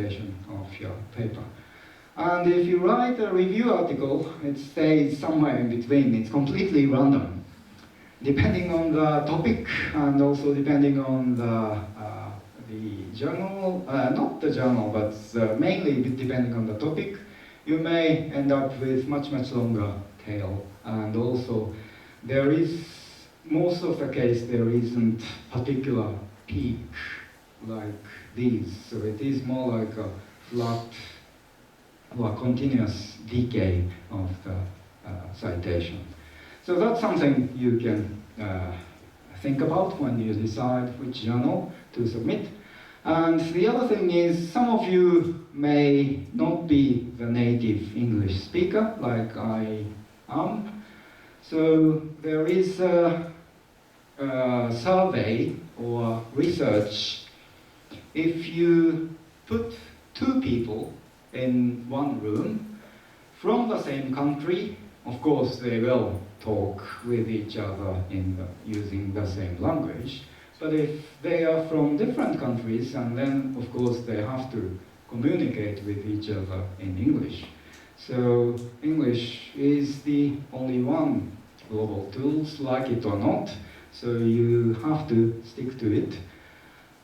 of your paper. And if you write a review article, it stays somewhere in between. It's completely random, depending on the topic and also depending on the journal, not the journal, but mainly depending on the topic. You may end up with much longer tail, and also there is, most of the case, there isn't particular peak like these, so it is more like a flat or continuous decay of the citation. So that's something you can think about when you decide which journal to submit. And the other thing is, some of you may not be the native English speaker like I am. So there is a survey or research. If you put two people in one room from the same country, of course they will talk with each other using the same language. But if they are from different countries, and then of course they have to communicate with each other in English. So English is the only one global tool, like it or not, so you have to stick to it.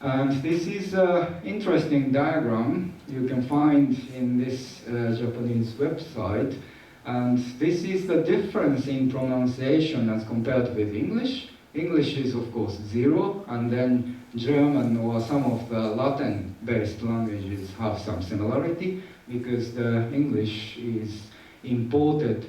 And this is an interesting diagram you can find in this Japanese website. And this is the difference in pronunciation as compared with English. English is, of course, 0, and then German or some of the Latin-based languages have some similarity, because the English is imported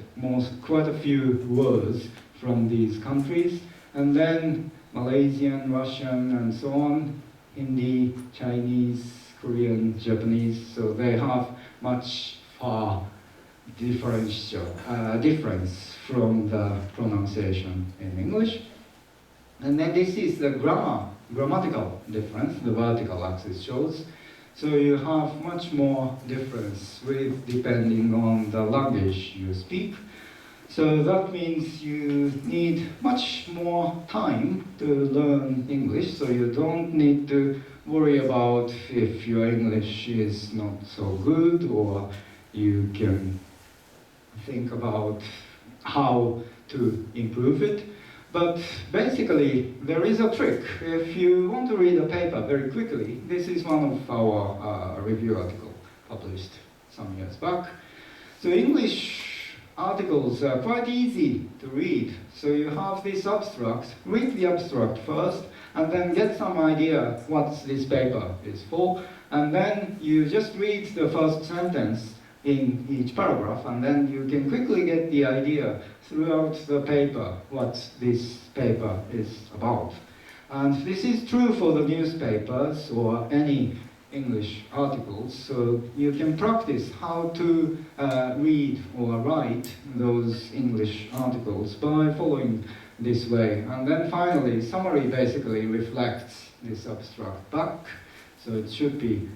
quite a few words from these countries. And then Malaysian, Russian, and so on, Hindi, Chinese, Korean, Japanese, so they have much far difference from the pronunciation in English. And then this is the grammatical difference, the vertical axis shows. So you have much more difference depending on the language you speak. So that means you need much more time to learn English, so you don't need to worry about if your English is not so good, or you can think about how to improve it. But basically, there is a trick. If you want to read a paper very quickly, this is one of our review articles published some years back. So English articles are quite easy to read. So you have this abstract, read the abstract first, and then get some idea what this paper is for, and then you just read the first sentence in each paragraph, and then you can quickly get the idea throughout the paper what this paper is about. And this is true for the newspapers or any English articles, so you can practice how to read or write those English articles by following this way. And then finally, summary basically reflects this abstract back, so it should be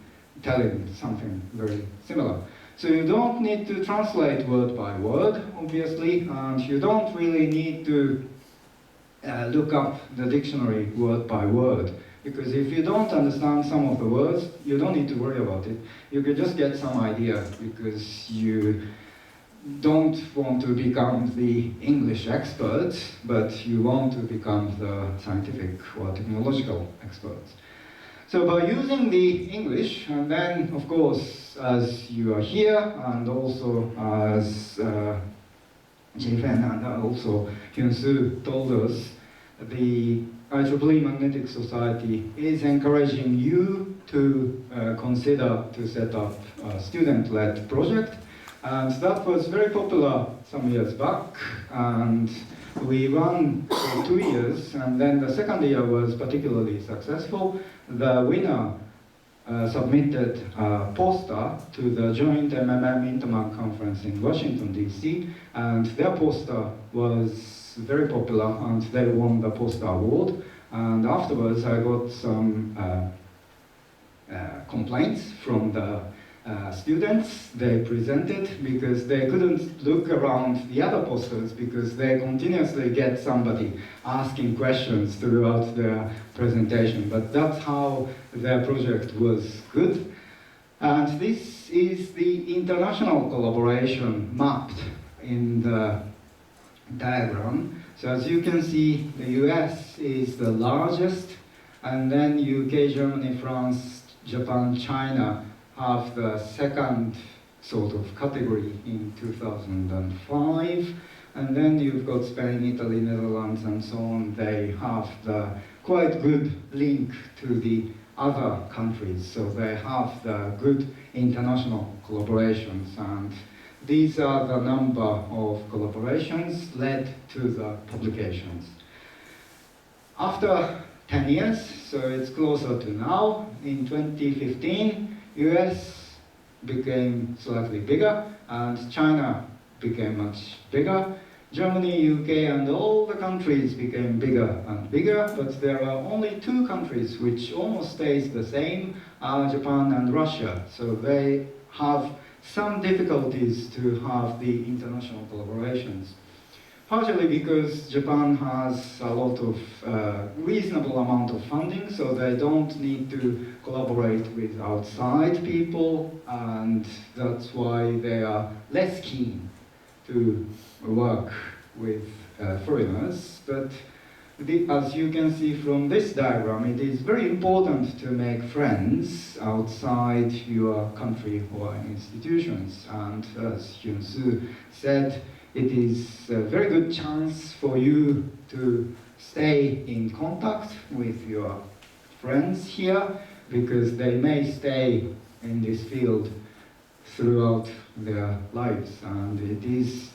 telling something very similar. So you don't need to translate word by word, obviously, and you don't really need to look up the dictionary word by word, because if you don't understand some of the words, you don't need to worry about it. You can just get some idea, because you don't want to become the English expert, but you want to become the scientific or technological experts. So by using the English, and then of course, as you are here, and also as Chi-Feng and also Hyun-Soo told us, the IEEE Magnetic Society is encouraging you to consider to set up a student-led project. And that was very popular some years back, and we ran for 2 years, and then the second year was particularly successful. The winner submitted a poster to the joint Intermag conference in Washington, D.C., and their poster was very popular, and they won the poster award. And afterwards, I got some complaints from the students they presented, because they couldn't look around the other posters because they continuously get somebody asking questions throughout their presentation. But that's how their project was good. And this is the international collaboration mapped in the diagram. So as you can see, the US is the largest, and then UK, Germany, France, Japan, China have the second sort of category in 2005. And then you've got Spain, Italy, Netherlands, and so on. They have the quite good link to the other countries. So they have the good international collaborations. And these are the number of collaborations led to the publications. After 10 years, so it's closer to now, in 2015, US became slightly bigger, and China became much bigger. Germany, UK, and all the countries became bigger and bigger, but there are only two countries which almost stays the same, Japan and Russia. So they have some difficulties to have the international collaborations. Partially because Japan has a lot of reasonable amount of funding, so they don't need to collaborate with outside people, and that's why they are less keen to work with foreigners. But as you can see from this diagram, it is very important to make friends outside your country or institutions. And as Hyun-Soo said, it is a very good chance for you to stay in contact with your friends here, because they may stay in this field throughout their lives, and it is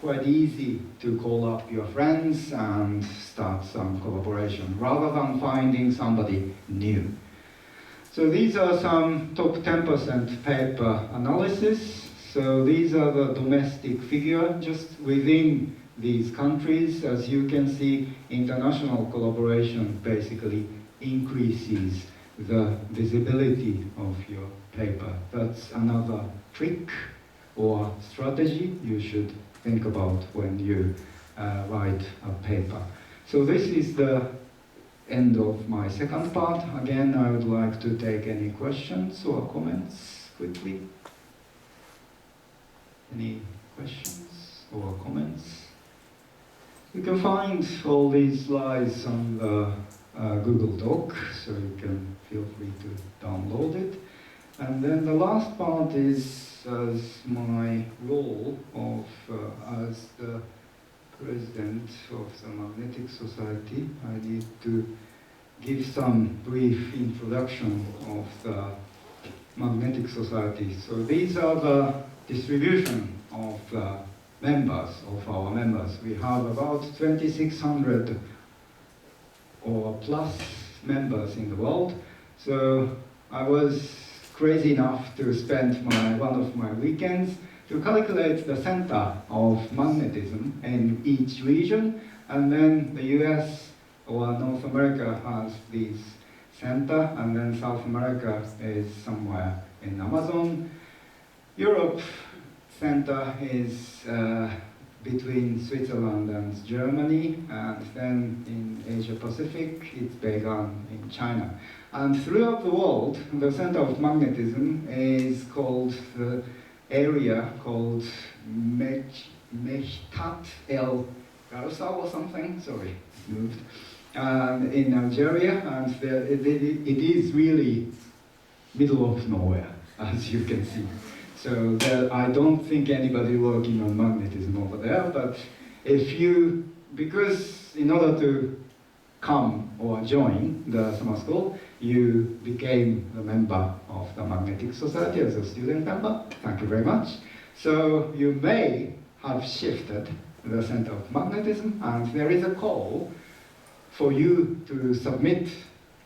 quite easy to call up your friends and start some collaboration rather than finding somebody new. So these are some top 10% paper analysis. So these are the domestic figure just within these countries. As you can see, international collaboration basically increases the visibility of your paper. That's another trick or strategy you should think about when you write a paper. So this is the end of my second part. Again, I would like to take any questions or comments quickly. Any questions or comments? You can find all these slides on the Google Doc, so you can feel free to download it. And then the last part is as my role of as the president of the Magnetic Society. I need to give some brief introduction of the Magnetic Society. So these are the distribution of the members, of our members. We have about 2,600 or plus members in the world. So I was crazy enough to spend one of my weekends to calculate the center of magnetism in each region, and then the US or North America has this center, and then South America is somewhere in Amazon. Europe center is between Switzerland and Germany, and then in Asia Pacific it's begun in China. And throughout the world, the center of magnetism is called the area called Mechtat El Garsa or something, sorry, it's moved, in Algeria, and it is really middle of nowhere, as you can see. So I don't think anybody working on magnetism over there, but if you, because in order to come or join the summer school, you became a member of the Magnetic Society as a student member. Thank you very much. So you may have shifted the center of magnetism, and there is a call for you to submit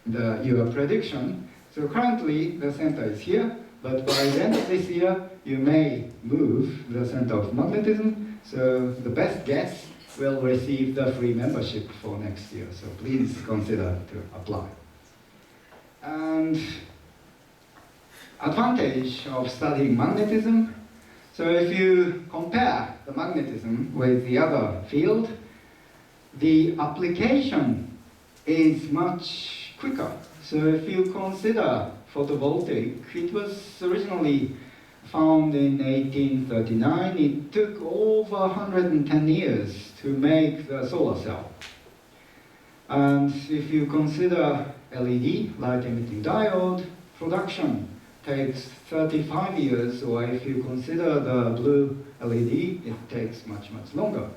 your prediction. So currently the center is here, but by the end of this year, you may move the center of magnetism. So the best guess will receive the free membership for next year. So please consider to apply. And advantage of studying magnetism. So if you compare the magnetism with the other field, the application is much quicker. So if you consider photovoltaic. It was originally found in 1839. It took over 110 years to make the solar cell. And if you consider LED, light emitting diode, production takes 35 years, or if you consider the blue LED, it takes much, much longer.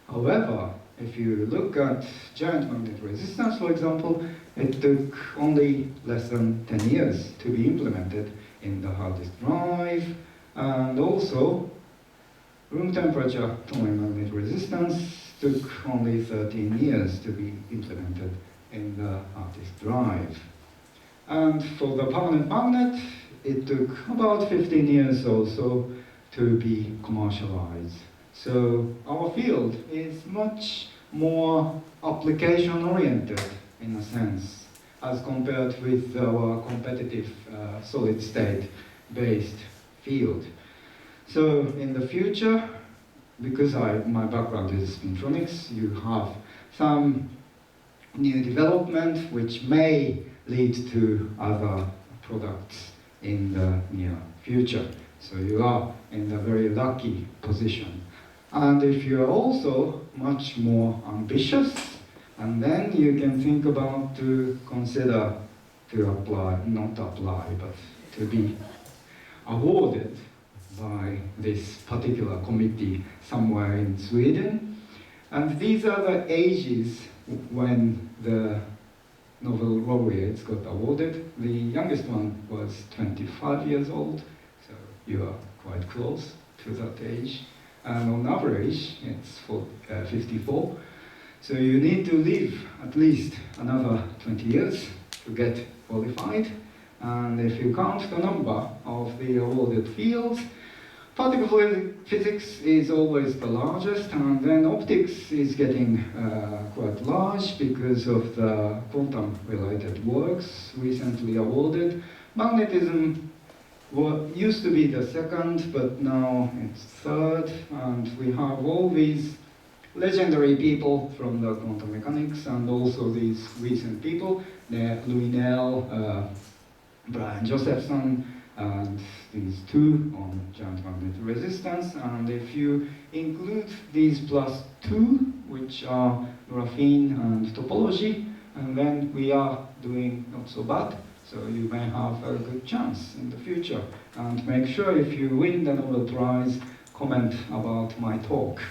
However, if you look at giant magnet resistance, for example, it took only less than 10 years to be implemented in the hard disk drive, and also room temperature tunneling magnet resistance took only 13 years to be implemented in the hard disk drive. And for the permanent magnet, it took about 15 years also to be commercialized. So our field is much more application-oriented in a sense, as compared with our competitive solid-state-based field. So in the future, because my background is spintronics, you have some new development which may lead to other products in the near future. So you are in a very lucky position. And if you are also much more ambitious, and then you can think about to consider to apply, not apply, but to be awarded by this particular committee somewhere in Sweden. And these are the ages when the Nobel laureates got awarded. The youngest one was 25 years old, so you are quite close to that age. And on average, it's 54. So you need to live at least another 20 years to get qualified. And if you count the number of the awarded fields, particle physics is always the largest, and then optics is getting quite large because of the quantum-related works recently awarded. Magnetism used to be the second, but now it's third, and we have all these legendary people from the quantum mechanics, and also these recent people, Louis Nel, Brian Josephson, and these two on giant magnetic resistance. And if you include these plus two, which are graphene and topology, and then we are doing not so bad. So you may have a good chance in the future. And make sure if you win the Nobel Prize, comment about my talk.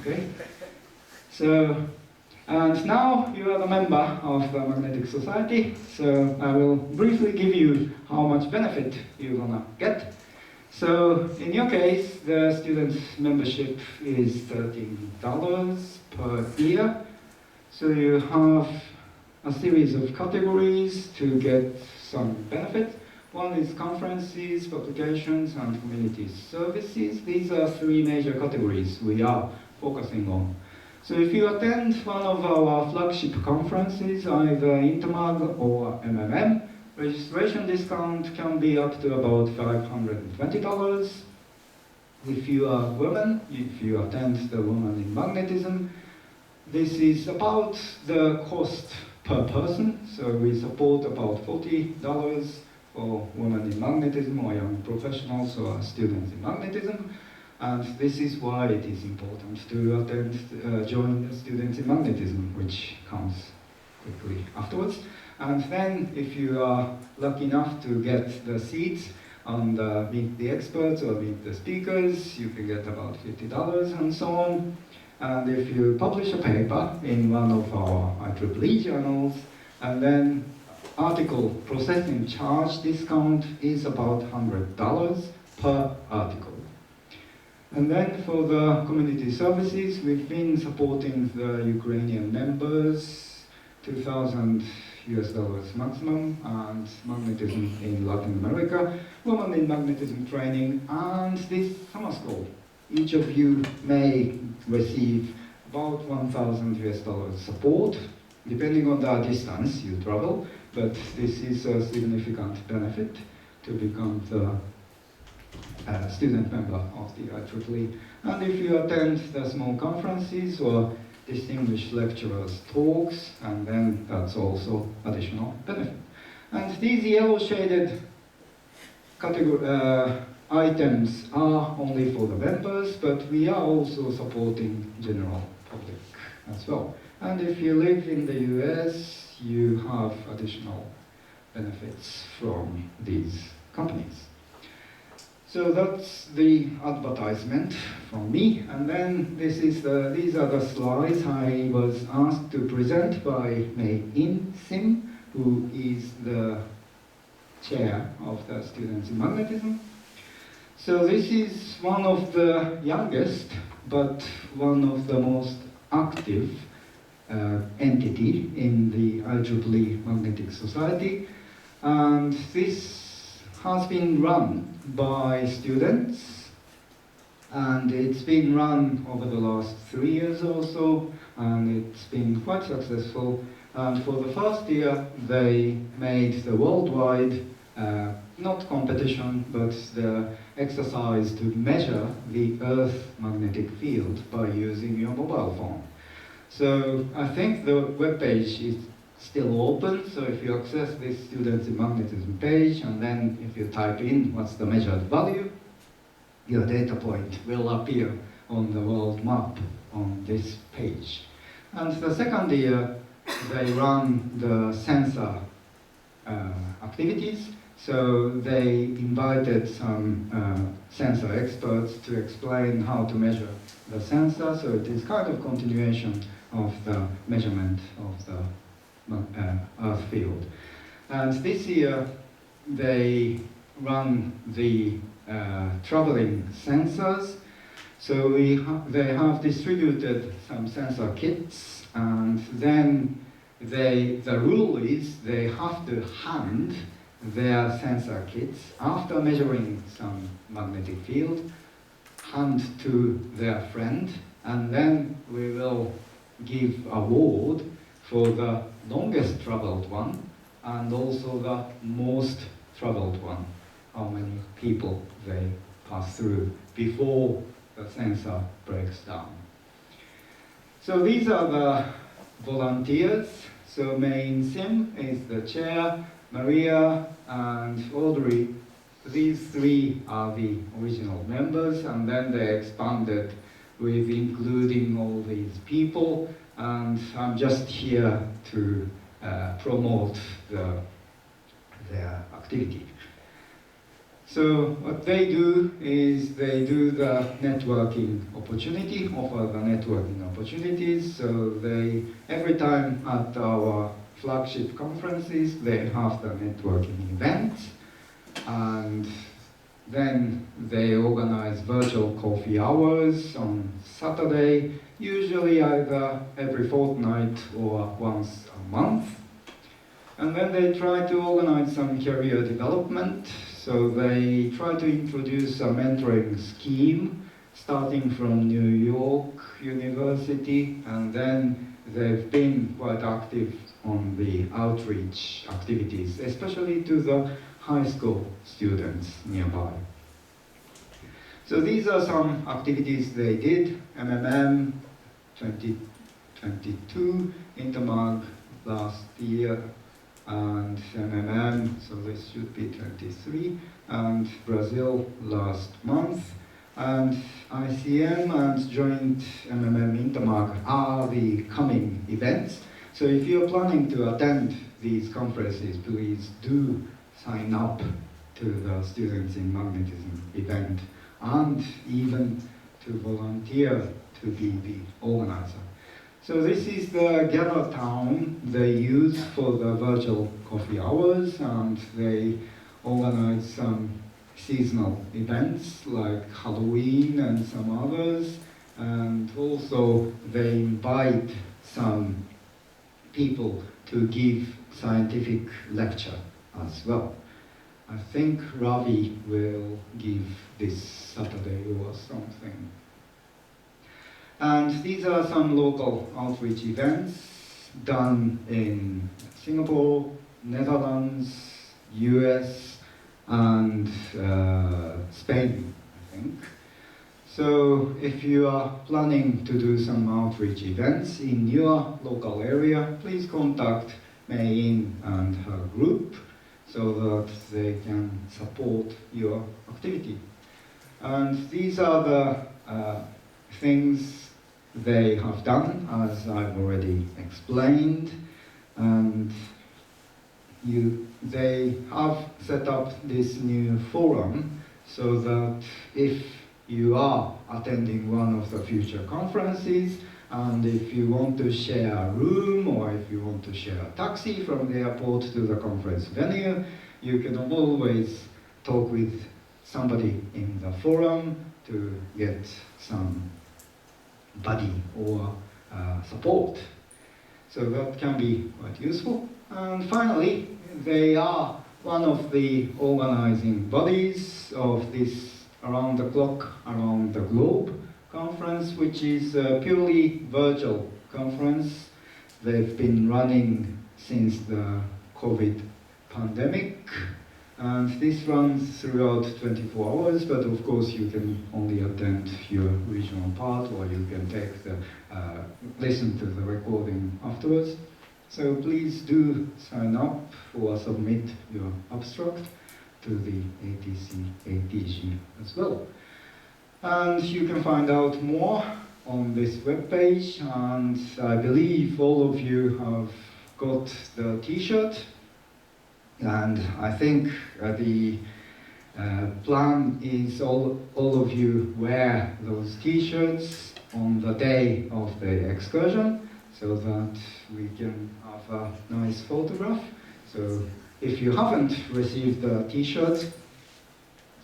Okay? So, and now you are a member of the Magnetic Society, so I will briefly give you how much benefit you're gonna get. So, in your case, the student membership is $13 per year. So you have a series of categories to get some benefit. One is conferences, publications, and community services. These are three major categories we are focusing on. So if you attend one of our flagship conferences, either Intermag or MMM, registration discount can be up to about $520. If you are a woman, if you attend the Women in Magnetism, this is about the cost per person. So we support about $40 for women in magnetism or young professionals or students in magnetism. And this is why it is important to join the Students in Magnetism, which comes quickly afterwards. And then, if you are lucky enough to get the seats and meet the experts or meet the speakers, you can get about $50 and so on. And if you publish a paper in one of our IEEE journals, and then article processing charge discount is about $100 per article. And then for the community services, we've been supporting the Ukrainian members, $2,000 maximum, and magnetism in Latin America, women in magnetism training, and this summer school. Each of you may receive about $1,000 support, depending on the distance you travel, but this is a significant benefit to become the student member of the IEEE. And if you attend the small conferences or distinguished lecturers' talks, and then that's also additional benefit. And these yellow shaded items are only for the members, but we are also supporting general public as well. And if you live in the US, you have additional benefits from these companies. So that's the advertisement from me, and then these are the slides I was asked to present by Mei-In Sim, who is the chair of the Students in Magnetism. So this is one of the youngest, but one of the most active entity in the IEEE Magnetic Society, and this has been run by students, and it's been run over the last 3 years or so, and it's been quite successful. And for the first year, they made the worldwide, not competition, but the exercise to measure the Earth magnetic field by using your mobile phone. So I think the web page is still open, so if you access this Students in Magnetism page, and then if you type in what's the measured value, your data point will appear on the world map on this page. And the second year, they run the sensor activities, so they invited some sensor experts to explain how to measure the sensor, so it is kind of continuation of the measurement of the Earth field. And this year they run the traveling sensors. So they have distributed some sensor kits, and then the rule is they have to hand their sensor kits after measuring some magnetic field, hand to their friend, and then we will give award for the longest traveled one and also the most traveled one, how many people they pass through before the sensor breaks down. So these are the volunteers. So Mei-In Sim is the chair, Maria and Audrey. These three are the original members, and then they expanded with including all these people, and I'm just here to promote their activity. So what they do is they do the networking opportunity, offer the networking opportunities. So they, every time at our flagship conferences, they have the networking events, and then they organize virtual coffee hours on Saturday, usually either every fortnight or once a month. And then they try to organize some career development. So they try to introduce a mentoring scheme starting from New York University, and then they've been quite active on the outreach activities, especially to the high school students nearby. So these are some activities they did: MMM 2022, Intermag last year, and MMM, so this should be 23, and Brazil last month. And ICM and joint MMM Intermag are the coming events. So if you're planning to attend these conferences, please do sign up to the Students in Magnetism event, and even to volunteer to be the organizer. So this is the gather town they use for the virtual coffee hours, and they organize some seasonal events like Halloween and some others, and also they invite some people to give scientific lecture as well. I think Ravi will give this Saturday or something. And these are some local outreach events done in Singapore, Netherlands, US, and Spain, I think. So if you are planning to do some outreach events in your local area, please contact Mei-In and her group. so that they can support your activity. And these are the things they have done, as I've already explained. And they have set up this new forum so that if you are attending one of the future conferences, and if you want to share a room or if you want to share a taxi from the airport to the conference venue, you can always talk with somebody in the forum to get some buddy or support. So that can be quite useful. And finally, they are one of the organizing bodies of this around the clock, around the globe conference, which is a purely virtual conference. They've been running since the COVID pandemic, and this runs throughout 24 hours, but of course you can only attend your regional part, or you can take the listen to the recording afterwards. So please do sign up or submit your abstract to the ATC/ATG as well. And you can find out more on this webpage, and I believe all of you have got the t-shirt, and I think the plan is all of you wear those t-shirts on the day of the excursion, so that we can have a nice photograph. So if you haven't received the t-shirt,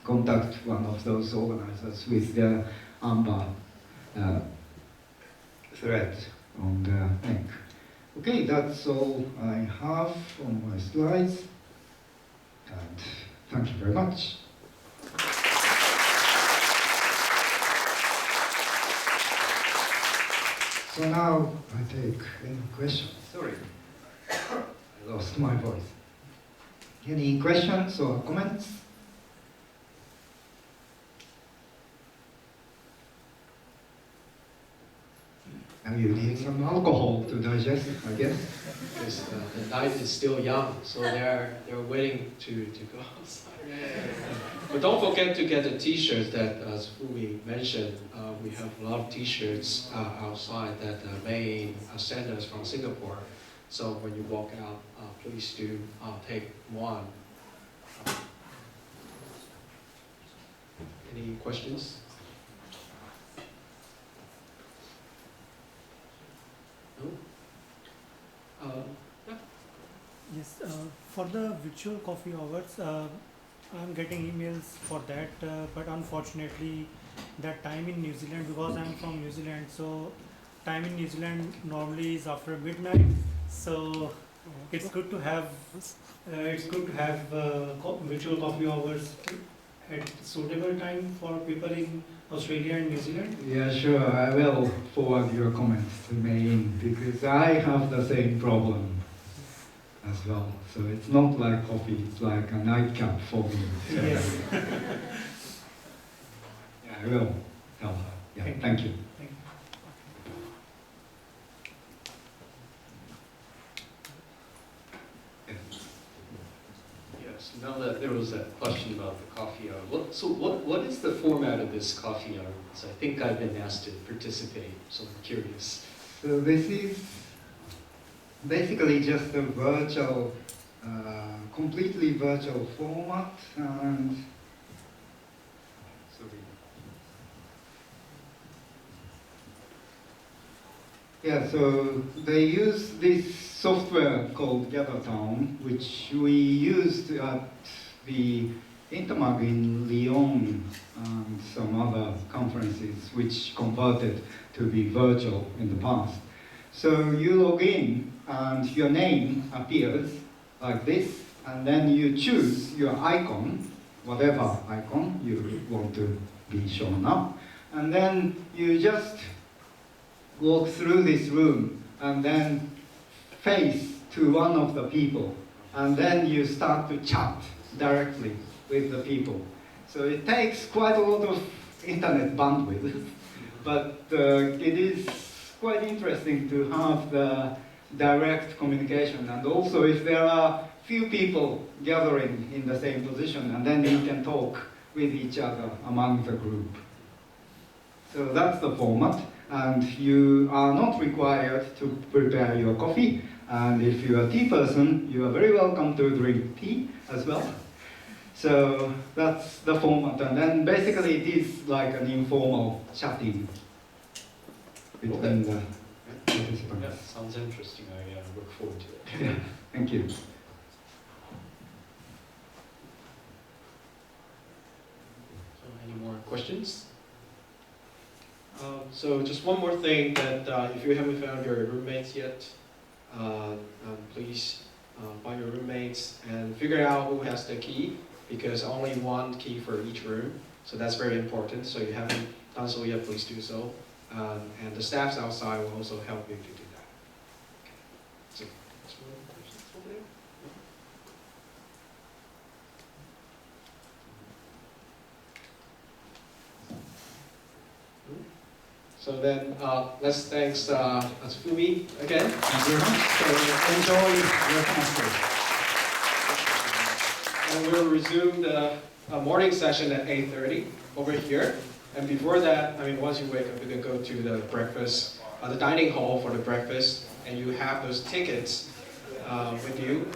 contact one of those organizers with the amber thread on the neck. Okay, that's all I have on my slides, and thank you very much. So now I take any questions. Sorry, I lost my voice. Any questions or comments? And you need some alcohol to digest, I guess. Because the night is still young, so they're waiting to go outside. But don't forget to get the t-shirts that, as Fumi mentioned, we have a lot of t-shirts outside that May sent us from Singapore. So when you walk out, please do take one. Any questions? No? Yeah. Yes, for the virtual coffee hours, I'm getting emails for that, but unfortunately, that time in New Zealand, because I'm from New Zealand, so time in New Zealand normally is after midnight. So it's good to have virtual coffee hours at suitable time for people in Australia and New Zealand. Yeah, sure. I will forward your comments to Maine, because I have the same problem as well. So it's not like coffee, it's like a nightcap for me. So Yes. yeah, I will tell her. Yeah, thank you. Thank you. Yes, now that there was that question about the coffee hour, what is the format of this coffee hour? Because I think I've been asked to participate, so I'm curious. So this is basically just a virtual, completely virtual format, and sorry. Yeah, so they use this software called GatherTown, which we used at the Intermag in Lyon and some other conferences, which converted to be virtual in the past. So you log in and your name appears like this, and then you choose your icon, whatever icon you want to be shown up, and then you just walk through this room and then face to one of the people, and then you start to chat directly with the people. So it takes quite a lot of internet bandwidth, but it is quite interesting to have the direct communication. And also, if there are few people gathering in the same position, and then you can talk with each other among the group. So that's the format, and you are not required to prepare your coffee, and if you are a tea person, you are very welcome to drink tea as well. So that's the format, and then basically it is like an informal chatting between the participants. Yeah, sounds interesting. I look forward to it. Yeah, thank you. So any more questions? So just one more thing that if you haven't found your roommates yet, please find your roommates and figure out who has the key, because only one key for each room. So that's very important. So if you haven't done so yet, please do so. And the staffs outside will also help you to do that. Okay. So, that's one of the questions over there. So then, let's thank Atsufumi again. Thank you very much. So enjoy your semester. And we'll resume the morning session at 8:30 over here. And before that, I mean, once you wake up, you can go to the breakfast, the dining hall for the breakfast, and you have those tickets with you.